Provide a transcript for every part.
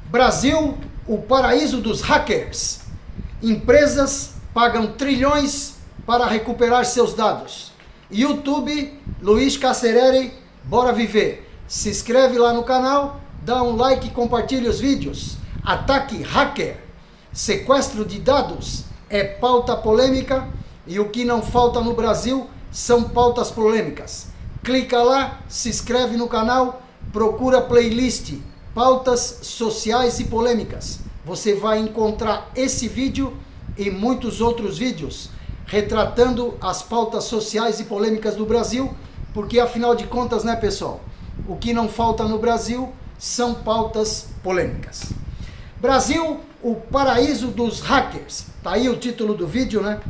Brasil, o paraíso dos hackers. Empresas pagam trilhões para recuperar seus dados. YouTube, Luiz Cacerere, bora viver. Se inscreve lá no canal, dá um like e compartilha os vídeos. Ataque hacker, sequestro de dados é pauta polêmica e o que não falta no Brasil são pautas polêmicas. Clica lá, se inscreve no canal, procura playlist pautas sociais e polêmicas. Você vai encontrar esse vídeo e muitos outros vídeos retratando as pautas sociais e polêmicas do Brasil, porque afinal de contas, né, pessoal, o que não falta no Brasil são pautas polêmicas. Brasil, o paraíso dos hackers. Tá aí o título do vídeo, né?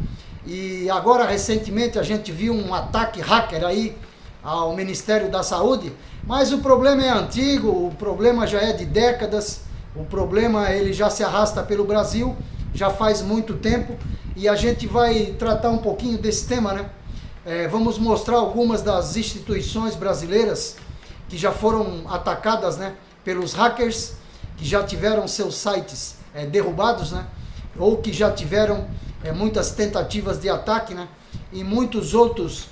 E agora recentemente a gente viu um ataque hacker aí ao Ministério da Saúde, mas o problema é antigo, o problema já é de décadas, o problema ele já se arrasta pelo Brasil, já faz muito tempo, e a gente vai tratar um pouquinho desse tema, né? Vamos mostrar algumas das instituições brasileiras que já foram atacadas, né, pelos hackers, que já tiveram seus sites derrubados, né, ou que já tiveram muitas tentativas de ataque, né, e muitos outros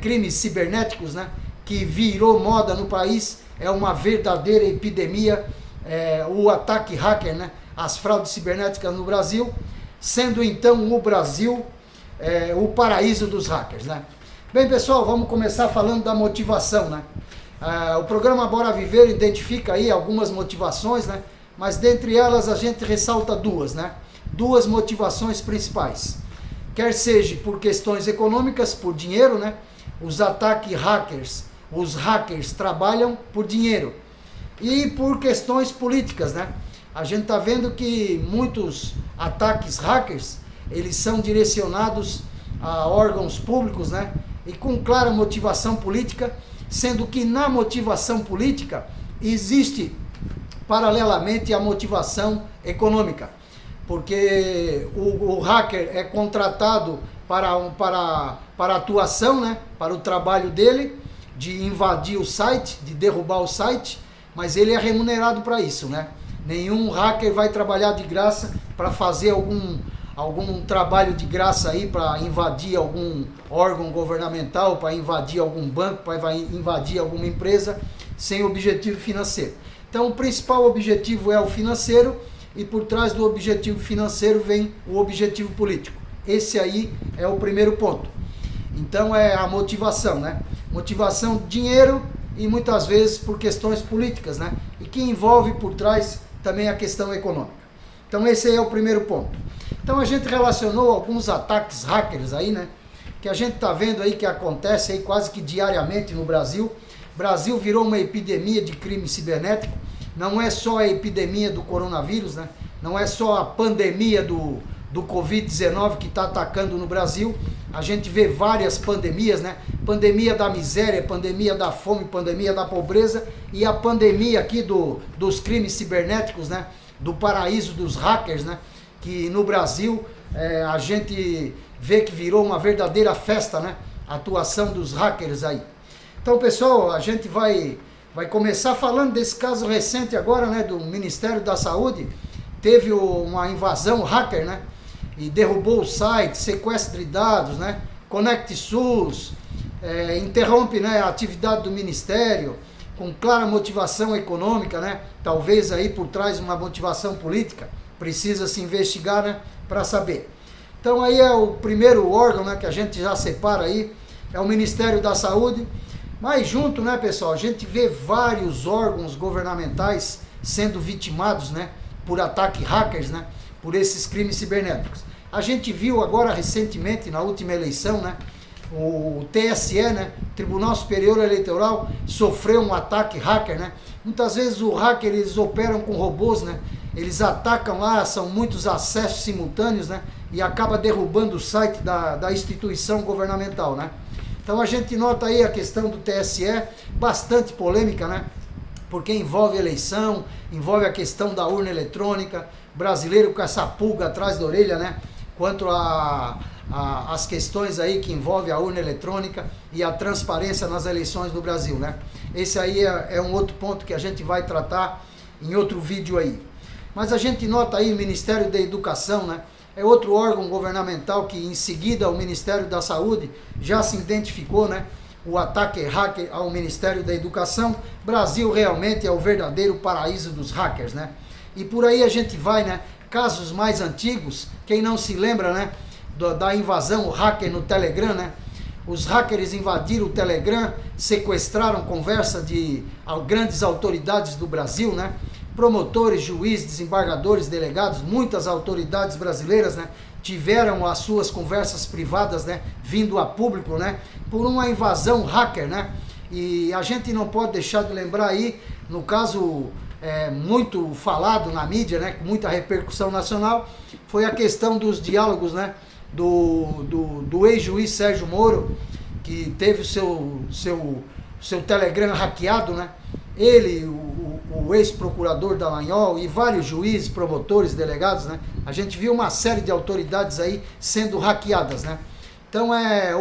crimes cibernéticos, né, que virou moda no país. É uma verdadeira epidemia, o ataque hacker, né, as fraudes cibernéticas no Brasil, sendo então o Brasil o paraíso dos hackers, né. Bem, pessoal, vamos começar falando da motivação, né. O programa Bora Viver identifica aí algumas motivações, né, mas dentre elas a gente ressalta duas, né, duas motivações principais. Quer seja por questões econômicas, por dinheiro, né, os os hackers trabalham por dinheiro, e por questões políticas, né. A gente está vendo que muitos ataques hackers, eles são direcionados a órgãos públicos, né, e com clara motivação política, sendo que na motivação política existe paralelamente a motivação econômica, porque o hacker é contratado para atuação, né, para o trabalho dele, de invadir o site, de derrubar o site, mas ele é remunerado para isso, né? Nenhum hacker vai trabalhar de graça para fazer algum trabalho de graça aí, para invadir algum órgão governamental, para invadir algum banco, para invadir alguma empresa, sem objetivo financeiro. Então o principal objetivo é o financeiro, e por trás do objetivo financeiro vem o objetivo político. Esse aí é o primeiro ponto. Então é a motivação, né? Motivação, dinheiro, e muitas vezes por questões políticas, né? E que envolve por trás também a questão econômica. Então esse aí é o primeiro ponto. Então a gente relacionou alguns ataques hackers aí, né, que a gente está vendo aí que acontece aí quase que diariamente no Brasil. O Brasil virou uma epidemia de crime cibernético. Não é só a epidemia do coronavírus, né, não é só a pandemia do Covid-19 que está atacando no Brasil. A gente vê várias pandemias, né, pandemia da miséria, pandemia da fome, pandemia da pobreza, e a pandemia aqui dos crimes cibernéticos, né, do paraíso dos hackers, né, que no Brasil a gente vê que virou uma verdadeira festa, né, a atuação dos hackers aí. Então, pessoal, a gente vai começar falando desse caso recente agora, né, do Ministério da Saúde. Teve uma invasão hacker, né, e derrubou o site, sequestro de dados, né, Conecte SUS, interrompe, né, a atividade do Ministério, com clara motivação econômica, né, talvez aí por trás uma motivação política. Precisa se investigar, né, para saber. Então aí é o primeiro órgão, né, que a gente já separa aí, é o Ministério da Saúde. Mas junto, né, pessoal, a gente vê vários órgãos governamentais sendo vitimados, né, por ataques hackers, né, por esses crimes cibernéticos. A gente viu agora recentemente, na última eleição, né, o TSE, né, Tribunal Superior Eleitoral, sofreu um ataque hacker, né. Muitas vezes o hacker, eles operam com robôs, né, eles atacam lá, são muitos acessos simultâneos, né, e acaba derrubando o site da instituição governamental, né. Então a gente nota aí a questão do TSE, bastante polêmica, né, porque envolve eleição, envolve a questão da urna eletrônica, brasileiro com essa pulga atrás da orelha, né, quanto as questões aí que envolvem a urna eletrônica e a transparência nas eleições do Brasil, né. Esse aí é um outro ponto que a gente vai tratar em outro vídeo aí. Mas a gente nota aí o Ministério da Educação, né? É outro órgão governamental que em seguida o Ministério da Saúde já se identificou, né? O ataque hacker ao Ministério da Educação. Brasil realmente é o verdadeiro paraíso dos hackers, né? E por aí a gente vai, né? Casos mais antigos, quem não se lembra, né? Da invasão hacker no Telegram, né? Os hackers invadiram o Telegram, sequestraram conversa de grandes autoridades do Brasil, né? Promotores, juízes, desembargadores, delegados, muitas autoridades brasileiras, né? Tiveram as suas conversas privadas, né? Vindo a público, né? Por uma invasão hacker, né? E a gente não pode deixar de lembrar aí, no caso muito falado na mídia, né? Com muita repercussão nacional, foi a questão dos diálogos, né? Do ex-juiz Sérgio Moro, que teve o seu Telegram hackeado, né? Ele, o ex-procurador Dallagnol e vários juízes, promotores, delegados, né? A gente viu uma série de autoridades aí sendo hackeadas, né? Então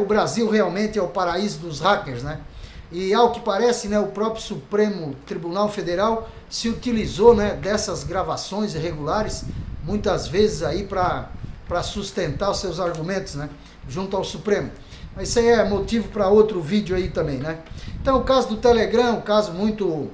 o Brasil realmente é o paraíso dos hackers, né? E ao que parece, né, o próprio Supremo Tribunal Federal se utilizou, né, dessas gravações irregulares, muitas vezes aí para sustentar os seus argumentos, né, junto ao Supremo. Mas isso aí é motivo para outro vídeo aí também, né? Então o caso do Telegram, um caso muito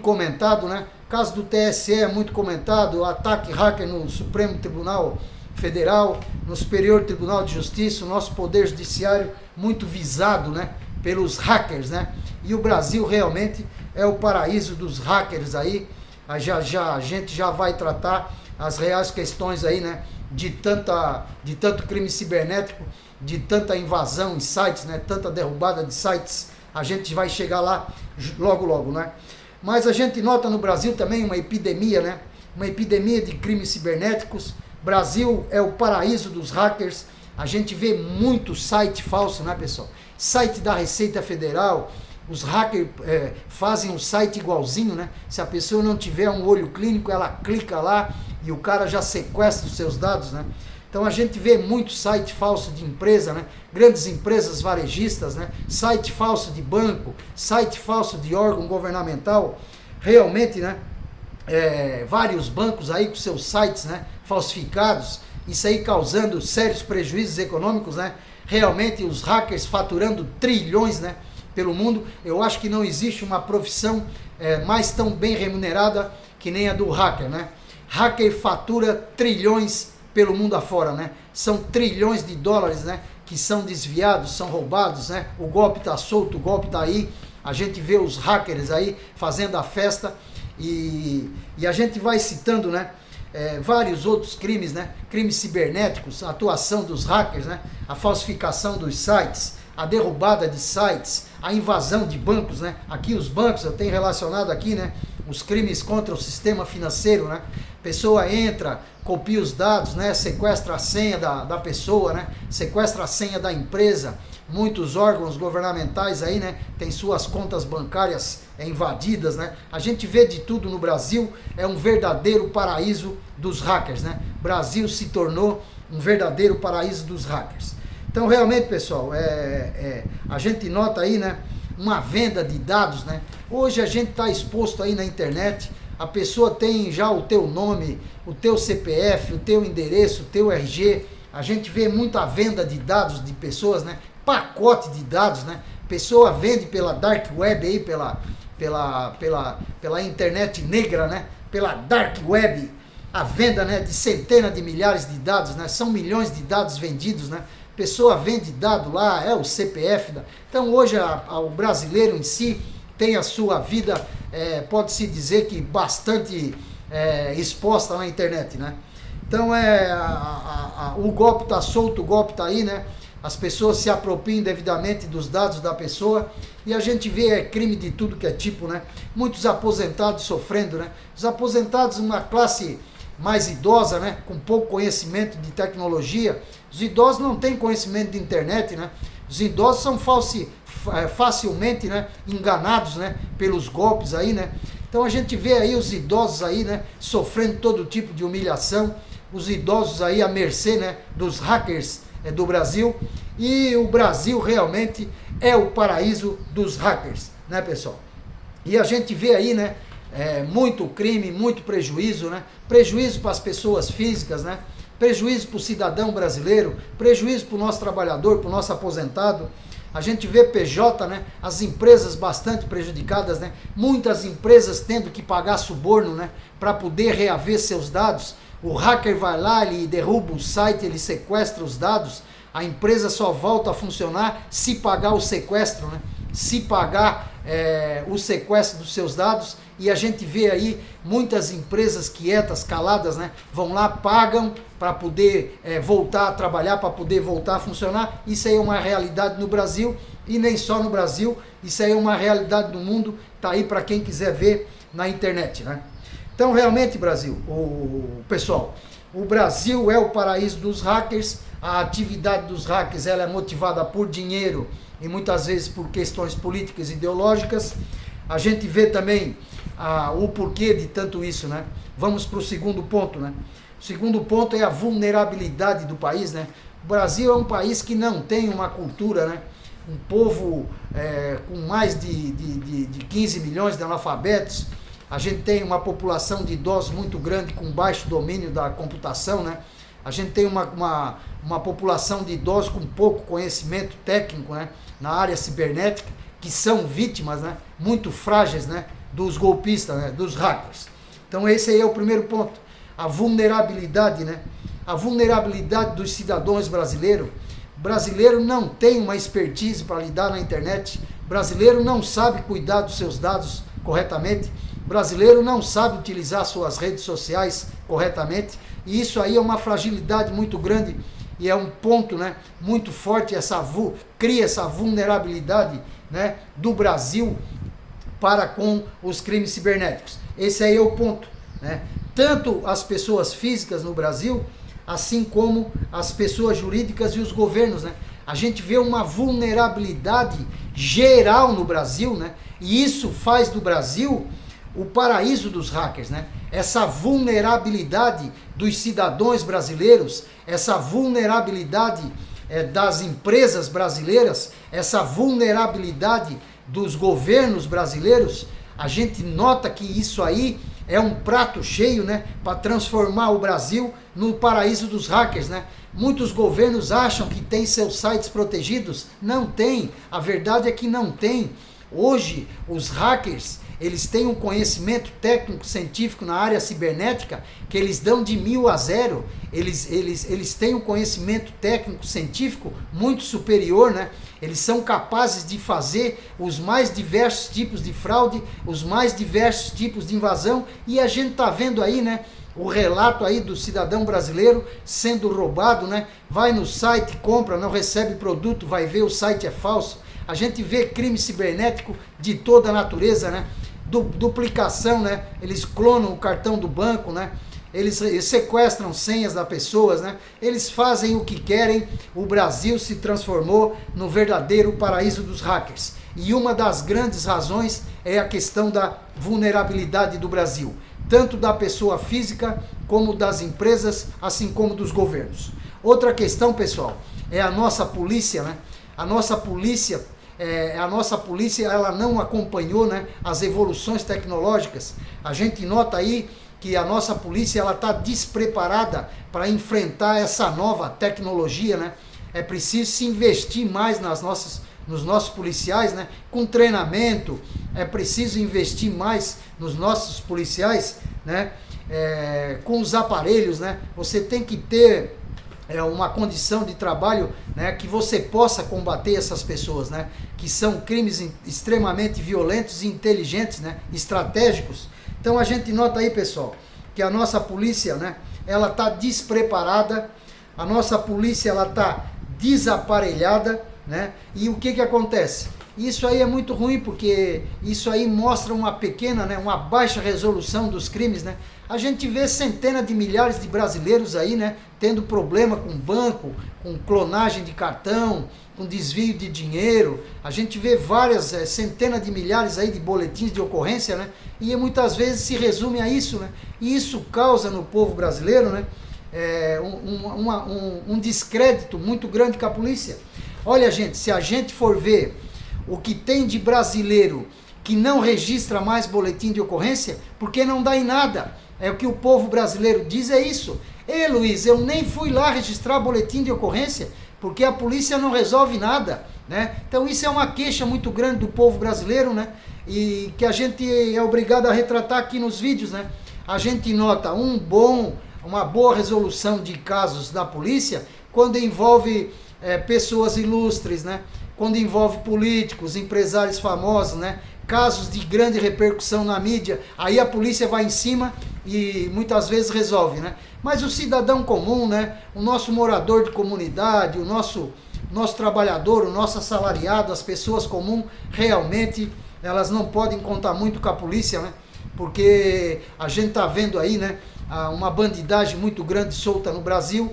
comentado, né? O caso do TSE é muito comentado, o ataque hacker no Supremo Tribunal Federal, no Superior Tribunal de Justiça, o nosso Poder Judiciário muito visado, né, pelos hackers, né? E o Brasil realmente é o paraíso dos hackers aí. A gente já vai tratar as reais questões aí, né? De tanto crime cibernético, de tanta invasão em sites, né? Tanta derrubada de sites. A gente vai chegar lá logo, né? Mas a gente nota no Brasil também uma epidemia, né? Uma epidemia de crimes cibernéticos. Brasil é o paraíso dos hackers. A gente vê muito site falso, né, pessoal? Site da Receita Federal. Os hackers fazem um site igualzinho, né? Se a pessoa não tiver um olho clínico, ela clica lá e o cara já sequestra os seus dados, né? Então a gente vê muito site falso de empresa, né? Grandes empresas varejistas, né? Site falso de banco, site falso de órgão governamental. Realmente, né? Vários bancos aí com seus sites, né, falsificados, isso aí causando sérios prejuízos econômicos, né? Realmente os hackers faturando trilhões, né, pelo mundo. Eu acho que não existe uma profissão mais tão bem remunerada que nem a do hacker, né? Hacker fatura trilhões pelo mundo afora, né? São trilhões de dólares, né, que são desviados, são roubados, né? O golpe tá solto, o golpe tá aí. A gente vê os hackers aí fazendo a festa e a gente vai citando, né, vários outros crimes, né? Crimes cibernéticos, a atuação dos hackers, né? A falsificação dos sites, a derrubada de sites, a invasão de bancos, né? Aqui os bancos, eu tenho relacionado aqui, né, os crimes contra o sistema financeiro, né? Pessoa entra, copia os dados, né? Sequestra a senha da pessoa, né? Sequestra a senha da empresa. Muitos órgãos governamentais aí, né, tem suas contas bancárias invadidas, né? A gente vê de tudo no Brasil, é um verdadeiro paraíso dos hackers, né? Brasil se tornou um verdadeiro paraíso dos hackers. Então realmente, pessoal, a gente nota aí, né, uma venda de dados, né? Hoje a gente está exposto aí na internet, a pessoa tem já o teu nome, o teu CPF, o teu endereço, o teu RG, a gente vê muita venda de dados de pessoas, né? Pacote de dados, né? Pessoa vende pela dark web aí, pela internet negra, né? Pela dark web, a venda, né, de centenas de milhares de dados, né? São milhões de dados vendidos, né? Pessoa vende dado lá, o CPF. Então hoje o brasileiro em si tem a sua vida, pode-se dizer que bastante exposta na internet, né? Então o golpe tá solto, o golpe tá aí, né? As pessoas se apropriam devidamente dos dados da pessoa e a gente vê crime de tudo que é tipo, né? Muitos aposentados sofrendo, né? Os aposentados, uma classe mais idosa, né, com pouco conhecimento de tecnologia. Os idosos não têm conhecimento de internet, né? Os idosos são facilmente, né, enganados, né, pelos golpes aí, né? Então a gente vê aí os idosos aí, né, sofrendo todo tipo de humilhação, os idosos aí à mercê, né, dos hackers do Brasil. E o Brasil realmente é o paraíso dos hackers, né, pessoal? E a gente vê aí, né, muito crime, muito prejuízo, né? Prejuízo para as pessoas físicas, né? Prejuízo para o cidadão brasileiro, prejuízo para o nosso trabalhador, para o nosso aposentado. A gente vê PJ, né? As empresas bastante prejudicadas, né? Muitas empresas tendo que pagar suborno, né? Para poder reaver seus dados. O hacker vai lá, ele derruba o site, ele sequestra os dados. A empresa só volta a funcionar se pagar o sequestro, né? Se pagar o sequestro dos seus dados. E a gente vê aí muitas empresas quietas, caladas, né? Vão lá, pagam para poder voltar a trabalhar, para poder voltar a funcionar. Isso aí é uma realidade no Brasil, e nem só no Brasil, isso aí é uma realidade no mundo, tá aí para quem quiser ver na internet, né? Então, realmente, Brasil, pessoal, o Brasil é o paraíso dos hackers. A atividade dos hackers, ela é motivada por dinheiro e muitas vezes por questões políticas e ideológicas. A gente vê também o porquê de tanto isso, né? Vamos para o segundo ponto, né? O segundo ponto é a vulnerabilidade do país, né? O Brasil é um país que não tem uma cultura, né? Um povo com mais de 15 milhões de analfabetos. A gente tem uma população de idosos muito grande com baixo domínio da computação, né? A gente tem uma população de idosos com pouco conhecimento técnico, né? Na área cibernética, que são vítimas, né? Muito frágeis, né? Dos golpistas, né? Dos hackers. Então esse aí é o primeiro ponto. A vulnerabilidade, né? A vulnerabilidade dos cidadãos brasileiros. O brasileiro não tem uma expertise para lidar na internet. O brasileiro não sabe cuidar dos seus dados corretamente. O brasileiro não sabe utilizar suas redes sociais corretamente. E isso aí é uma fragilidade muito grande e é um ponto, né, muito forte, cria essa vulnerabilidade, né, do Brasil para com os crimes cibernéticos. Esse aí é o ponto, né? Tanto as pessoas físicas no Brasil, assim como as pessoas jurídicas e os governos, né? A gente vê uma vulnerabilidade geral no Brasil, né? E isso faz do Brasil o paraíso dos hackers, né? Essa vulnerabilidade dos cidadãos brasileiros, essa vulnerabilidade das empresas brasileiras, essa vulnerabilidade dos governos brasileiros, a gente nota que isso aí é um prato cheio, né, para transformar o Brasil no paraíso dos hackers, né? Muitos governos acham que tem seus sites protegidos, não tem, a verdade é que não tem. Hoje, os hackers, eles têm um conhecimento técnico, científico na área cibernética, que eles dão de 1000 a 0. Eles têm um conhecimento técnico, científico muito superior, né? Eles são capazes de fazer os mais diversos tipos de fraude, os mais diversos tipos de invasão, e a gente tá vendo aí, né? O relato aí do cidadão brasileiro sendo roubado, né? Vai no site, compra, não recebe produto, vai ver o site é falso. A gente vê crime cibernético de toda a natureza, né? Duplicação, né? Eles clonam o cartão do banco, né? Eles sequestram senhas das pessoas, né? Eles fazem o que querem. O Brasil se transformou no verdadeiro paraíso dos hackers. E uma das grandes razões é a questão da vulnerabilidade do Brasil, tanto da pessoa física como das empresas, assim como dos governos. Outra questão, pessoal, é a nossa polícia, né? A nossa polícia ela não acompanhou, né, as evoluções tecnológicas. A gente nota aí que a nossa polícia ela está despreparada para enfrentar essa nova tecnologia, né? É preciso se investir mais nos nossos policiais, né? Com treinamento, é preciso investir mais nos nossos policiais, né? Com os aparelhos, né? Você tem que ter uma condição de trabalho, né, que você possa combater essas pessoas, né, que são crimes extremamente violentos e inteligentes, né, estratégicos. Então a gente nota aí, pessoal, que a nossa polícia, né, ela está despreparada, a nossa polícia ela está desaparelhada, né, e o que acontece? Isso aí é muito ruim, porque isso aí mostra uma pequena, né, uma baixa resolução dos crimes, né? A gente vê centenas de milhares de brasileiros aí, né, tendo problema com banco, com clonagem de cartão, com desvio de dinheiro. A gente vê várias, centenas de milhares aí de boletins de ocorrência, né? E muitas vezes se resume a isso, né? E isso causa no povo brasileiro, né, um descrédito muito grande com a polícia. Olha, gente, se a gente for ver o que tem de brasileiro que não registra mais boletim de ocorrência? Porque não dá em nada. É o que o povo brasileiro diz, é isso. Ei, Luiz, eu nem fui lá registrar boletim de ocorrência, porque a polícia não resolve nada, né? Então isso é uma queixa muito grande do povo brasileiro, né? E que a gente é obrigado a retratar aqui nos vídeos, né? A gente nota uma boa resolução de casos da polícia quando envolve pessoas ilustres, né? Quando envolve políticos, empresários famosos, né? Casos de grande repercussão na mídia, aí a polícia vai em cima e muitas vezes resolve, né? Mas o cidadão comum, né? O nosso morador de comunidade, o nosso trabalhador, o nosso assalariado, as pessoas comuns, realmente elas não podem contar muito com a polícia, né? Porque a gente está vendo aí, né? Uma bandidagem muito grande solta no Brasil.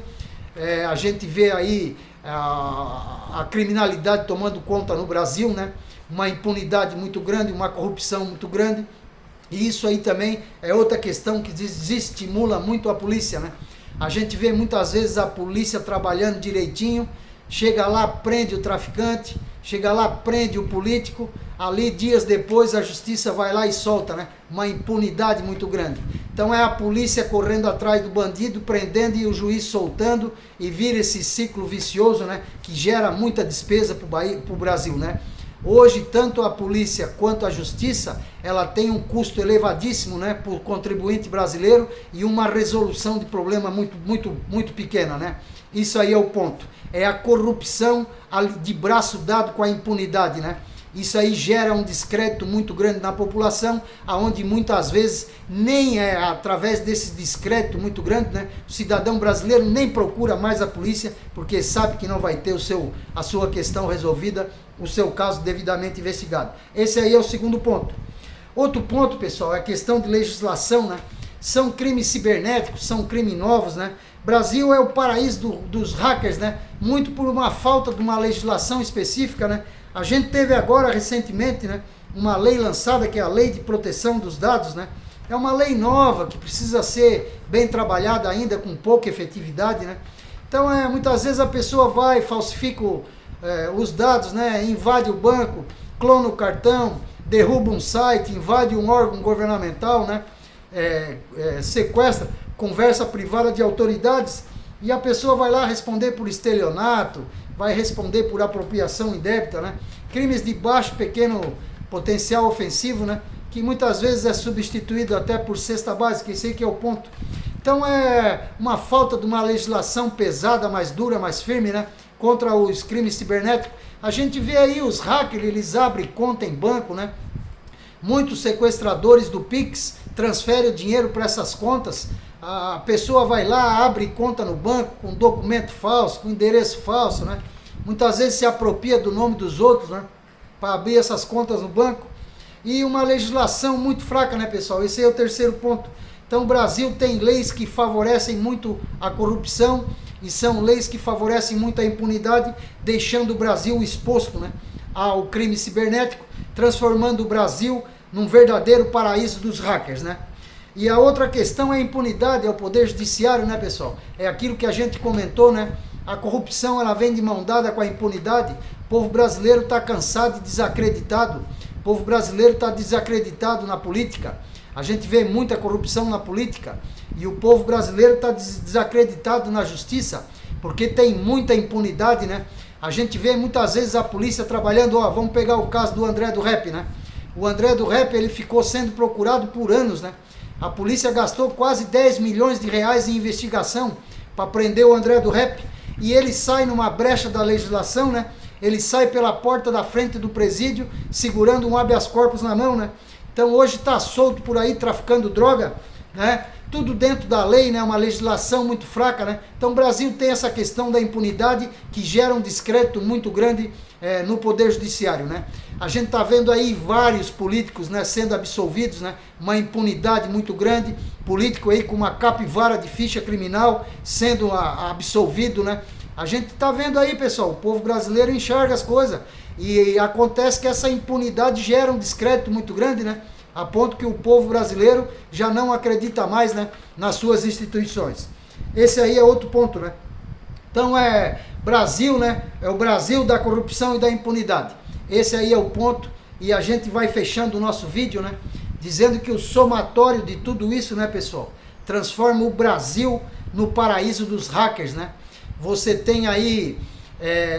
A gente vê aí a criminalidade tomando conta no Brasil, né? Uma impunidade muito grande, uma corrupção muito grande. E isso aí também é outra questão que desestimula muito a polícia, né? A gente vê muitas vezes a polícia trabalhando direitinho, chega lá, prende o traficante, chega lá, prende o político, ali dias depois a justiça vai lá e solta, né? Uma impunidade muito grande. Então é a polícia correndo atrás do bandido, prendendo e o juiz soltando, e vira esse ciclo vicioso, né? Que gera muita despesa para o Brasil, né? Hoje, tanto a polícia quanto a justiça, ela tem um custo elevadíssimo, né, por contribuinte brasileiro e uma resolução de problema muito pequena, né? Isso aí é o ponto. É a corrupção de braço dado com a impunidade, né? Isso aí gera um descrédito muito grande na população, aonde muitas vezes nem é através desse descrédito muito grande, né? O cidadão brasileiro nem procura mais a polícia, porque sabe que não vai ter a sua questão resolvida, o seu caso devidamente investigado. Esse aí é o segundo ponto. Outro ponto, pessoal, é a questão de legislação, né? São crimes cibernéticos, são crimes novos, né? Brasil é o paraíso dos hackers, né? Muito por uma falta de uma legislação específica, né? A gente teve agora, recentemente, né, uma lei lançada, que é a Lei de Proteção dos Dados, né? É uma lei nova, que precisa ser bem trabalhada ainda, com pouca efetividade, né? Então, muitas vezes a pessoa vai, falsifica os dados, né? Invade o banco, clona o cartão, derruba um site, invade um órgão governamental, né? Sequestra conversa privada de autoridades, e a pessoa vai lá responder por estelionato, vai responder por apropriação indébita, né? Crimes de baixo, pequeno potencial ofensivo, né? Que muitas vezes é substituído até por cesta básica, esse aí que é o ponto. Então é uma falta de uma legislação pesada, mais dura, mais firme, né? Contra os crimes cibernéticos. A gente vê aí os hackers, eles abrem conta em banco, né? Muitos sequestradores do Pix transferem o dinheiro para essas contas. A pessoa vai lá, abre conta no banco com documento falso, com endereço falso, né? Muitas vezes se apropria do nome dos outros, né? Para abrir essas contas no banco. E uma legislação muito fraca, né, pessoal? Esse é o terceiro ponto. Então o Brasil tem leis que favorecem muito a corrupção e são leis que favorecem muito a impunidade, deixando o Brasil exposto, né, ao crime cibernético, transformando o Brasil num verdadeiro paraíso dos hackers, né? E a outra questão é a impunidade, é o poder judiciário, né, pessoal? É aquilo que a gente comentou, né? A corrupção, ela vem de mão dada com a impunidade. O povo brasileiro está cansado e desacreditado. O povo brasileiro está desacreditado na política. A gente vê muita corrupção na política. E o povo brasileiro está desacreditado na justiça, porque tem muita impunidade, né? A gente vê muitas vezes a polícia trabalhando, vamos pegar o caso do André do Rap, né? O André do Rap, ele ficou sendo procurado por anos, né? A polícia gastou quase 10 milhões de reais em investigação para prender o André do Rap, e ele sai numa brecha da legislação, né? Ele sai pela porta da frente do presídio, segurando um habeas corpus na mão, né? Então hoje está solto por aí, traficando droga, né? Tudo dentro da lei, né? Uma legislação muito fraca, né? Então o Brasil tem essa questão da impunidade que gera um descrédito muito grande no poder judiciário, né? A gente está vendo aí vários políticos, né, sendo absolvidos, né? Uma impunidade muito grande, político aí com uma capivara de ficha criminal sendo absolvido, né? A gente está vendo aí, pessoal, o povo brasileiro enxerga as coisas e acontece que essa impunidade gera um descrédito muito grande, né? A ponto que o povo brasileiro já não acredita mais, né, nas suas instituições. Esse aí é outro ponto, né? Então Brasil, né? É o Brasil da corrupção e da impunidade. Esse aí é o ponto e a gente vai fechando o nosso vídeo, né? Dizendo que o somatório de tudo isso, né, pessoal, transforma o Brasil no paraíso dos hackers, né? Você tem aí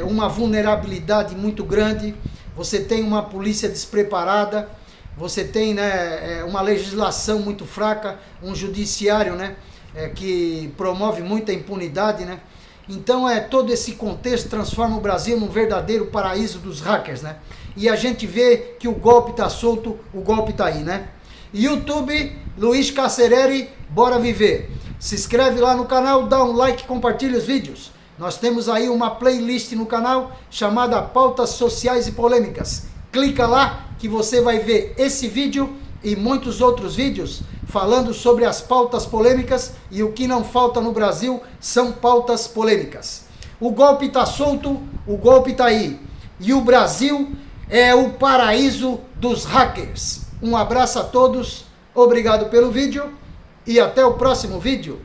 uma vulnerabilidade muito grande, você tem uma polícia despreparada, você tem, né, uma legislação muito fraca, um judiciário, né, que promove muita impunidade, né? Então todo esse contexto transforma o Brasil num verdadeiro paraíso dos hackers, né? E a gente vê que o golpe tá solto, o golpe tá aí, né? YouTube, Luiz Cacereri, bora viver. Se inscreve lá no canal, dá um like, compartilha os vídeos. Nós temos aí uma playlist no canal chamada Pautas Sociais e Polêmicas. Clica lá que você vai ver esse vídeo e muitos outros vídeos falando sobre as pautas polêmicas, e o que não falta no Brasil são pautas polêmicas. O golpe está solto, o golpe está aí. E o Brasil é o paraíso dos hackers. Um abraço a todos, obrigado pelo vídeo e até o próximo vídeo.